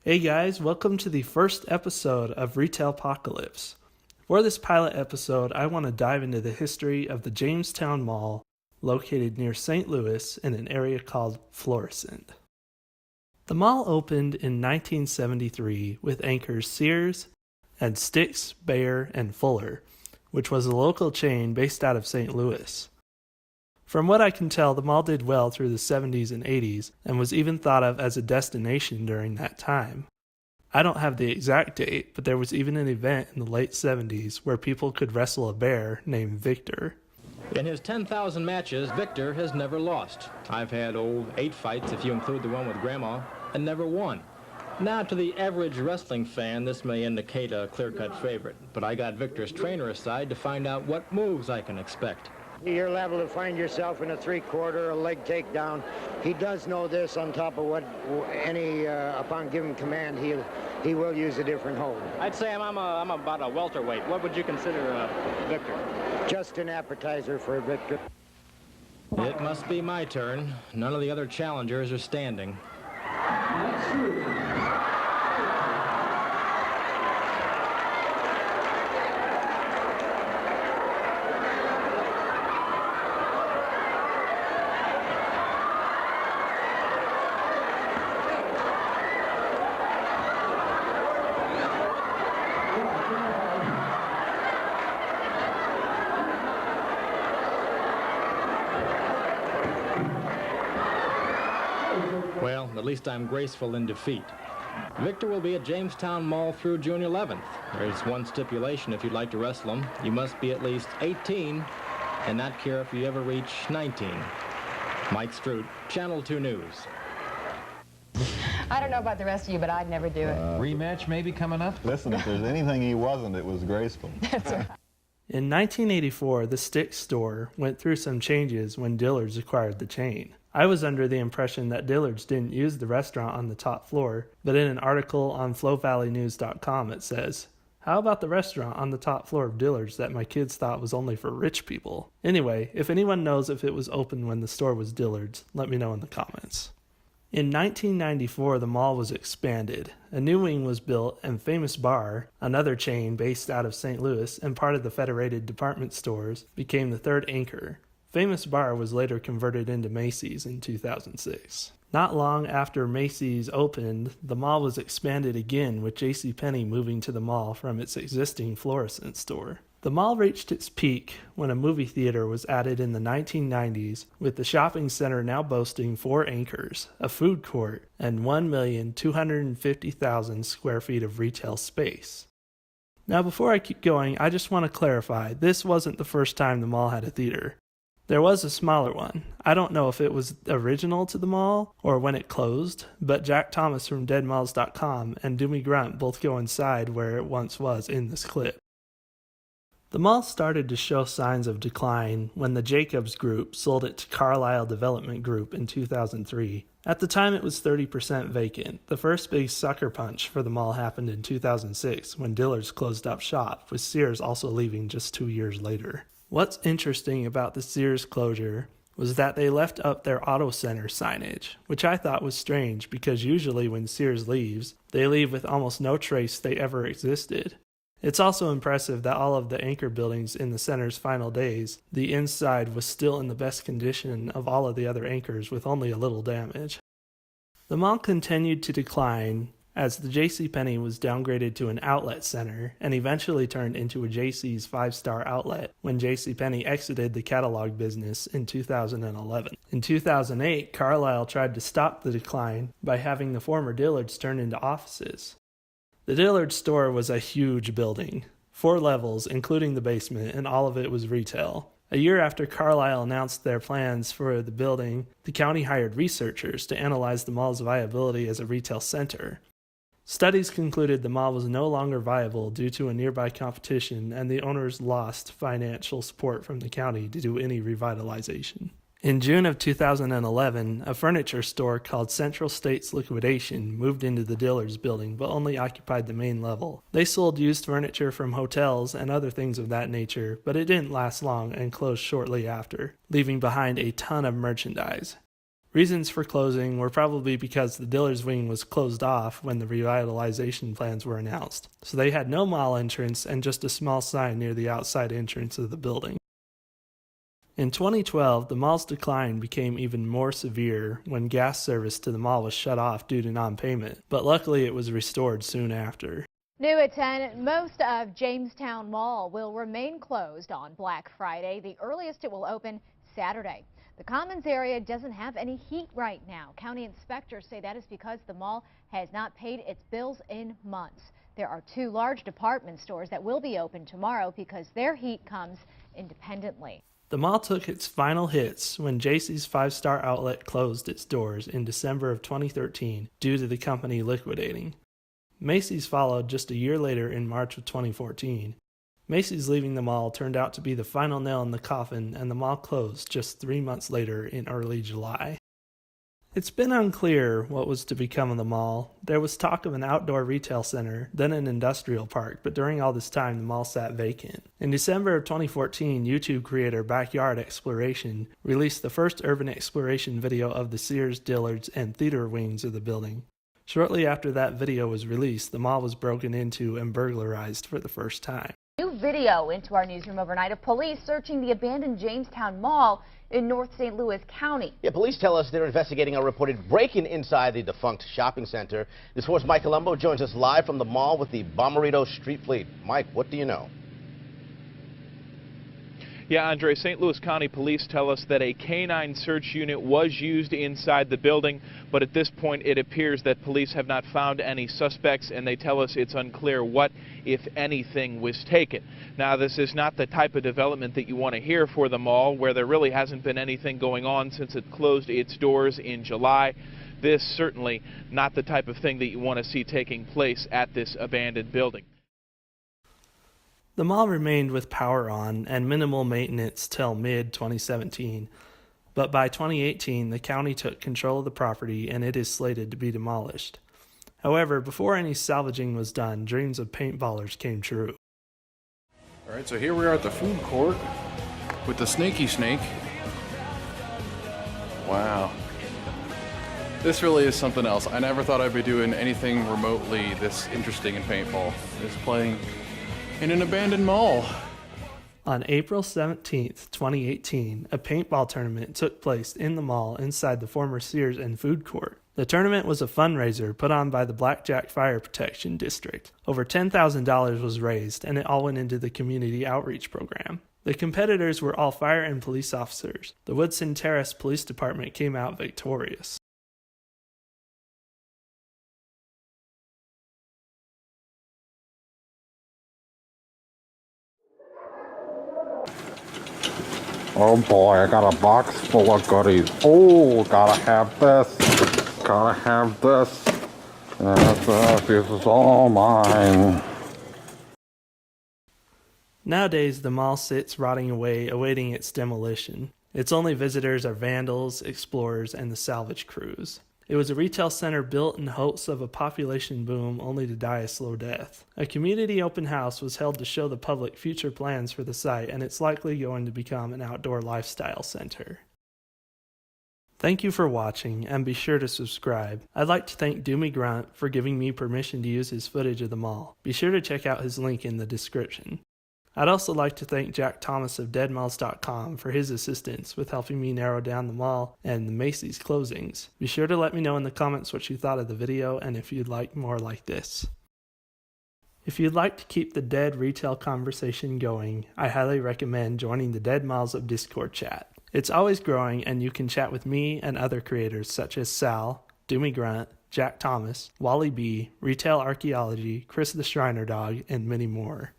Hey guys, welcome to the first episode of Retailpocalypse. For this pilot episode, I want to dive into the history of the Jamestown Mall, located near St. Louis in an area called Florissant. The mall opened in 1973 with anchors Sears and Stix, Baer, and Fuller, which was a local chain based out of St. Louis. From what I can tell, the mall did well through the 70s and 80s and was even thought of as a destination during that time. I don't have the exact date, but there was even an event in the late 70s where people could wrestle a bear named Victor. In his 10,000 matches, Victor has never lost. I've had 8 fights, if you include the one with Grandma, and never won. Now, to the average wrestling fan, this may indicate a clear-cut favorite, but I got Victor's trainer aside to find out what moves I can expect. You're liable to find yourself in a three-quarter, a leg takedown. He does know this on top of what upon giving command, he will use a different hold. I'd say I'm about a welterweight. What would you consider Victor? Just an appetizer for Victor. It must be my turn. None of the other challengers are standing. Well, at least I'm graceful in defeat. Victor will be at Jamestown Mall through June 11th. There's one stipulation: if you'd like to wrestle him, you must be at least 18 and not care if you ever reach 19. Mike Stroot, Channel 2 News. I don't know about the rest of you, but I'd never do it. Rematch maybe coming up? Listen, if there's anything he wasn't, it was graceful. That's right. In 1984, the Stix store went through some changes when Dillard's acquired the chain. I was under the impression that Dillard's didn't use the restaurant on the top floor, but in an article on FlowValleyNews.com it says, "How about the restaurant on the top floor of Dillard's that my kids thought was only for rich people?" Anyway, if anyone knows if it was open when the store was Dillard's, let me know in the comments. In 1994, the mall was expanded. A new wing was built, and Famous Barr, another chain based out of St. Louis and part of the Federated Department Stores, became the third anchor. Famous Barr was later converted into Macy's in 2006. Not long after Macy's opened, the mall was expanded again, with JCPenney moving to the mall from its existing Florissant store. The mall reached its peak when a movie theater was added in the 1990s, with the shopping center now boasting 4 anchors, a food court, and 1,250,000 square feet of retail space. Now, before I keep going, I just want to clarify, this wasn't the first time the mall had a theater. There was a smaller one. I don't know if it was original to the mall or when it closed, but Jack Thomas from deadmalls.com and Doomy Grunt both go inside where it once was in this clip. The mall started to show signs of decline when the Jacobs Group sold it to Carlyle Development Group in 2003. At the time, it was 30% vacant. The first big sucker punch for the mall happened in 2006 when Dillard's closed up shop, with Sears also leaving just 2 years later. What's interesting about the Sears closure was that they left up their auto center signage, which I thought was strange because usually when Sears leaves, they leave with almost no trace they ever existed. It's also impressive that all of the anchor buildings in the center's final days, the inside was still in the best condition of all of the other anchors with only a little damage. The mall continued to decline as the JCPenney was downgraded to an outlet center and eventually turned into a JC's 5-star outlet when JCPenney exited the catalog business in 2011. In 2008, Carlyle tried to stop the decline by having the former Dillard's turn into offices. The Dillard store was a huge building, 4 levels including the basement, and all of it was retail. A year after Carlyle announced their plans for the building, the county hired researchers to analyze the mall's viability as a retail center. Studies concluded the mall was no longer viable due to a nearby competition, and the owners lost financial support from the county to do any revitalization. In June of 2011, a furniture store called Central States Liquidation moved into the Dillard's building but only occupied the main level. They sold used furniture from hotels and other things of that nature, but it didn't last long and closed shortly after, leaving behind a ton of merchandise. Reasons for closing were probably because the Dillard's wing was closed off when the revitalization plans were announced, so they had no mall entrance and just a small sign near the outside entrance of the building. In 2012, the mall's decline became even more severe when gas service to the mall was shut off due to non-payment, but luckily it was restored soon after. New at 10, most of Jamestown Mall will remain closed on Black Friday. The earliest it will open Saturday. The Commons area doesn't have any heat right now. County inspectors say that is because the mall has not paid its bills in months. There are 2 large department stores that will be open tomorrow because their heat comes independently. The mall took its final hits when JC's 5-star outlet closed its doors in December of 2013 due to the company liquidating. Macy's followed just a year later in March of 2014. Macy's leaving the mall turned out to be the final nail in the coffin, and the mall closed just 3 months later in early July. It's been unclear what was to become of the mall. There was talk of an outdoor retail center, then an industrial park, but during all this time the mall sat vacant. In December of 2014, YouTube creator Backyard Exploration released the first urban exploration video of the Sears, Dillard's, and theater wings of the building. Shortly after that video was released, the mall was broken into and burglarized for the first time. New video into our newsroom overnight of police searching the abandoned Jamestown Mall in North St. Louis County. Yeah, police tell us they're investigating a reported break-in inside the defunct shopping center. This force Mike Colombo joins us live from the mall with the Bommarito Street Fleet. Mike, what do you know? Yeah, Andre, St. Louis County Police tell us that a canine search unit was used inside the building, but at this point it appears that police have not found any suspects, and they tell us it's unclear what, if anything, was taken. Now, this is not the type of development that you want to hear for the mall, where there really hasn't been anything going on since it closed its doors in July. This certainly not the type of thing that you want to see taking place at this abandoned building. The mall remained with power on and minimal maintenance till mid-2017, but by 2018 the county took control of the property and it is slated to be demolished. However, before any salvaging was done, dreams of paintballers came true. All right, so here we are at the food court with the snaky snake. Wow. This really is something else. I never thought I'd be doing anything remotely this interesting in paintball. It's playing in an abandoned mall. On April 17th, 2018, a paintball tournament took place in the mall inside the former Sears and food court. The tournament was a fundraiser put on by the Blackjack Fire Protection District. Over $10,000 was raised, and it all went into the community outreach program. The competitors were all fire and police officers. The Woodson Terrace Police Department came out victorious. Oh boy, I got a box full of goodies. Oh, gotta have this. Gotta have this. This is all mine. Nowadays, the mall sits rotting away, awaiting its demolition. Its only visitors are vandals, explorers, and the salvage crews. It was a retail center built in hopes of a population boom, only to die a slow death. A community open house was held to show the public future plans for the site, and it's likely going to become an outdoor lifestyle center. Thank you for watching, and be sure to subscribe. I'd like to thank Doomy Grunt for giving me permission to use his footage of the mall. Be sure to check out his link in the description. I'd also like to thank Jack Thomas of deadmalls.com for his assistance with helping me narrow down the mall and the Macy's closings. Be sure to let me know in the comments what you thought of the video and if you'd like more like this. If you'd like to keep the dead retail conversation going, I highly recommend joining the Dead Malls of Discord chat. It's always growing, and you can chat with me and other creators such as Sal, Doomy Grunt, Jack Thomas, Wally B, Retail Archaeology, Chris the Shriner Dog, and many more.